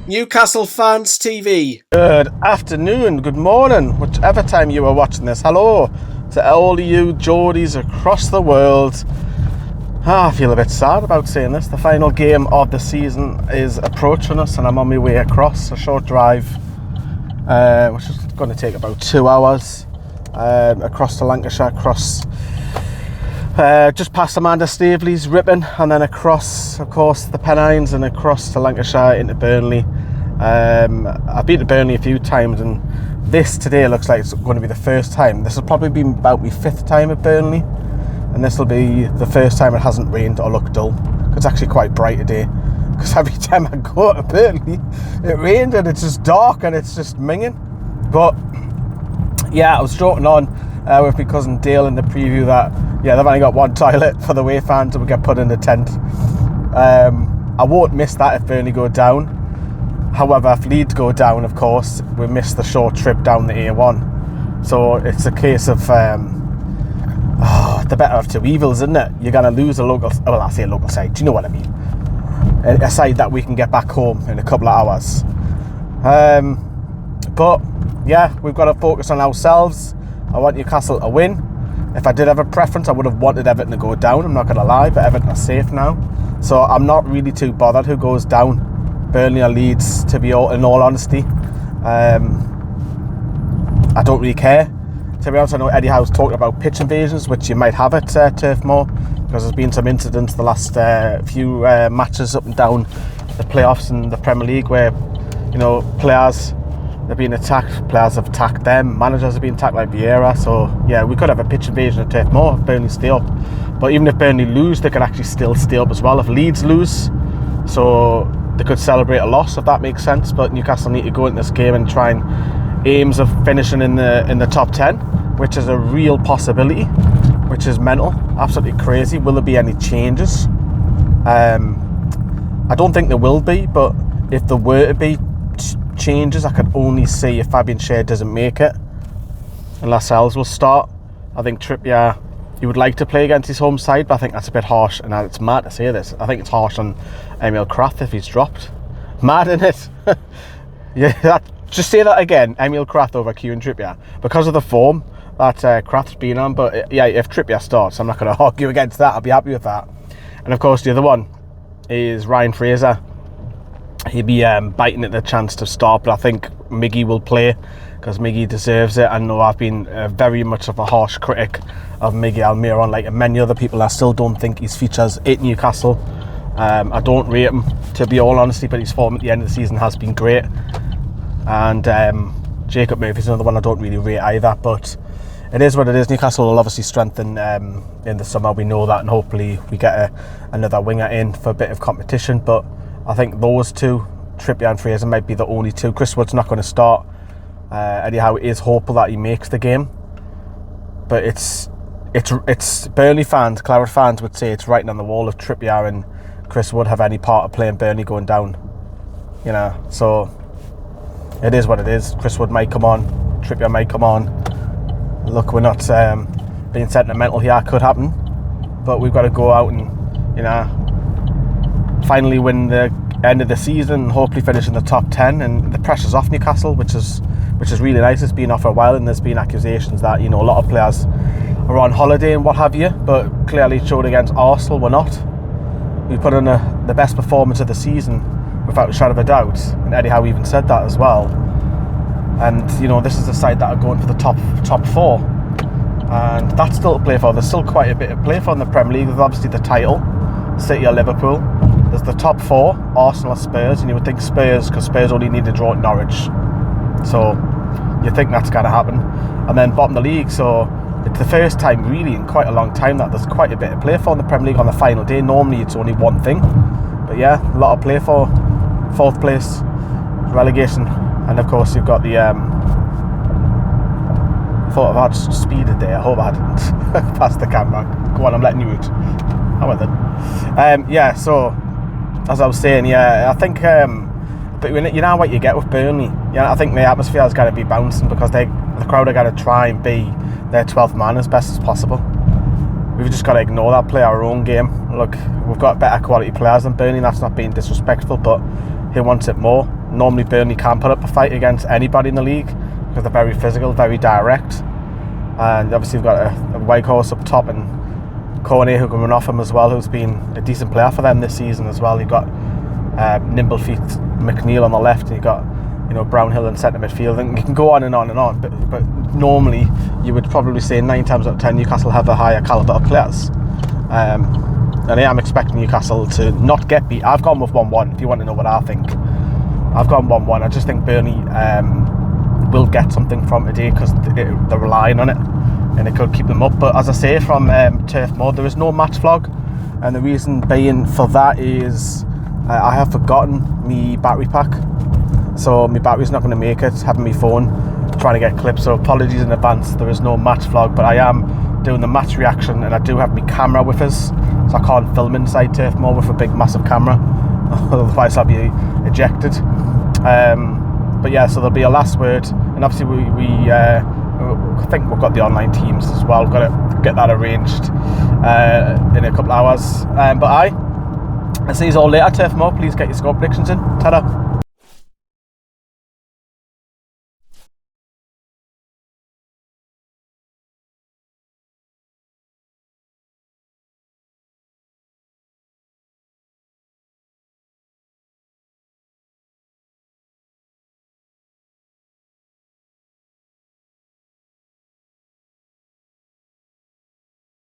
Newcastle Fans TV. Good afternoon, good morning, whichever time you are watching this. Hello to all of you Geordies across the world. I feel a bit sad about saying this. The final game of the season is approaching us and I'm on my way across a short drive, which is going to take about 2 hours, across to Lancashire, just past Amanda Staveley's Ripon, and then across, of course, the Pennines and across to Lancashire into Burnley. I've been to Burnley a few times, and this today looks like it's going to be the first time. This will probably be about my 5th time at Burnley, and this will be the first time it hasn't rained or looked dull. It's actually quite bright today, because every time I go to Burnley it rained and it's just dark and it's just minging. But yeah, I was joking on with my cousin Dale in the preview that they've only got one toilet for the away fans and we get put in a tent. I won't miss that if Burnley go down. However, if Leeds go down, of course, we miss the short trip down the A1. So it's a case of the better of two evils, isn't it? You're going to lose a local, well, I say a local side, do you know what I mean? A side that we can get back home in a couple of hours. But yeah, we've got to focus on ourselves. I want Newcastle to win. If I did have a preference, I would have wanted Everton to go down, I'm not going to lie, but Everton are safe now. So I'm not really too bothered who goes down, Burnley or Leeds, to be in all honesty. I don't really care. To be honest, I know Eddie Howe's talking about pitch invasions, which you might have at Turf Moor, because there's been some incidents the last few matches up and down the playoffs in the Premier League where, you know, players have been attacked, players have attacked them, managers have been attacked like Vieira. So yeah, we could have a pitch invasion at Turf Moor if Burnley stay up. But even if Burnley lose, they could actually still stay up as well if Leeds lose. So they could celebrate a loss, if that makes sense. But Newcastle need to go into this game and try and aims of finishing in the top 10, which is a real possibility, which is mental, absolutely crazy. Will there be any changes? I don't think there will be, but if there were to be changes, I can only see if Fabian Schär doesn't make it and Lascelles will start. I think Trippier, he would like to play against his home side, but I think that's a bit harsh, and it's mad to say this. I think it's harsh on Emil Kraft if he's dropped. Mad, isn't it? Yeah, just say that again, Emil Kraft over Kieran Trippier, because of the form that Kraft's been on. But yeah, if Trippier starts, I'm not going to argue against that. I'll be happy with that. And of course, the other one is Ryan Fraser. He'd be biting at the chance to start, but I think Miggy will play because Miggy deserves it. I know I've been very much of a harsh critic of Miggy Almiron, like many other people. I still don't think his features at Newcastle. I don't rate him, to be all honesty, but his form at the end of the season has been great. And Jacob Murphy's another one I don't really rate either, but it is what it is. Newcastle will obviously strengthen in the summer, we know that, and hopefully we get another winger in for a bit of competition. But I think those two, Trippier and Fraser, might be the only two. Chris Wood's not going to start. Eddie Howe is hopeful that he makes the game, but it's Burnley fans, Claret fans would say it's writing on the wall if Trippier and Chris Wood have any part of playing Burnley going down, you know. So it is what it is. Chris Wood might come on, Trippier might come on. Look, we're not being sentimental here, could happen, but we've got to go out and, you know, finally win the end of the season and hopefully finish in the top 10, and the pressure's off Newcastle, which is really nice. It's been off for a while, and there's been accusations that, you know, a lot of players are on holiday and what have you, but clearly it showed against Arsenal we're not. We put in the best performance of the season without a shadow of a doubt, and Eddie Howe even said that as well. And you know, this is a side that are going for the top 4, and that's still to play for. There's still quite a bit to play for in the Premier League. There's obviously the title, City or Liverpool. There's the top 4, Arsenal or Spurs, and you would think Spurs, because Spurs only need to draw at Norwich, so you think that's going to happen. And then bottom of the league, so it's the first time really in quite a long time that there's quite a bit to play for in the Premier League on the final day. Normally it's only one thing, but yeah, a lot to play for. 4th place, relegation, and of course you've got the thought I've had speeded there, I hope I didn't past the camera. Go on, I'm letting you out. How about that? Yeah, so as I was saying, yeah, I think but you know what you get with Burnley. Yeah, I think the atmosphere is going to be bouncing because the crowd are going to try and be their 12th man as best as possible. We've just got to ignore that, play our own game. Look, we've got better quality players than Burnley. That's not being disrespectful, but who wants it more? normally Burnley can put up a fight against anybody in the league because they're very physical, very direct. And obviously we've got a white horse up top and Cornet who can run off him as well, who's been a decent player for them this season as well. You've got nimble feet McNeil on the left, and you've got Brownhill in centre midfield, and you can go on and on and on. But normally you would probably say 9 times out of 10 Newcastle have a higher calibre of players. And I am expecting Newcastle to not get beat. I've gone with 1-1 if you want to know what I think. I've gone 1-1. I just think Burnley will get something from today because they're relying on it and it could keep them up. But as I say, from Turf Moor, there is no match vlog, and the reason being for that is I have forgotten my battery pack, so my battery's not going to make it, having my phone trying to get clips, so apologies in advance. There is no match vlog, but I am doing the match reaction, and I do have my camera with us, so I can't film inside Turf Moor with a big massive camera, otherwise I'll be ejected. But yeah, so there'll be a last word, and obviously we I think we've got the online teams as well. We've got to get that arranged in a couple of hours. But I'll see you all later. Turf Moor, please get your score predictions in. Ta-da.